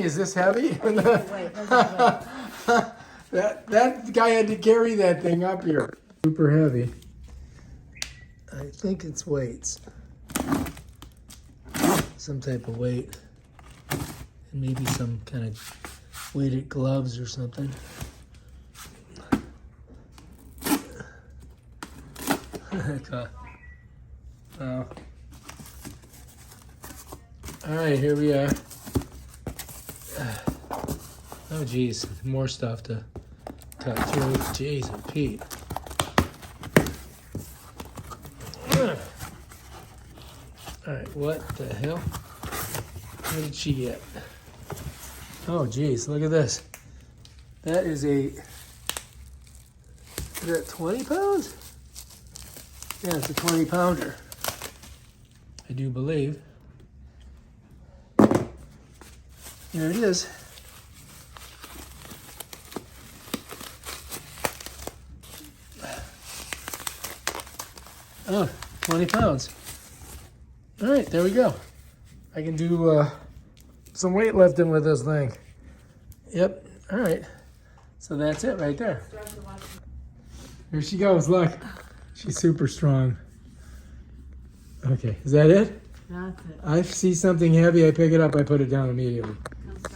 Is this heavy? Wait, that guy had to carry that thing up here. Super heavy. I think it's weights. Some type of weight. And maybe some kind of weighted gloves or something. Oh. Alright, here we are. Oh geez, more stuff to cut through. Jeez, and Pete. Alright, what the hell? What did she get? Oh geez, look at this. That is is that 20 pounds? Yeah, it's a 20 pounder. I do believe. There it is. Oh, 20 pounds. All right, there we go. I can do some weightlifting with this thing. Yep, all right. So that's it right there. Here she goes, look. She's super strong. Okay, is that it? That's it. I see something heavy, I pick it up, I put it down immediately.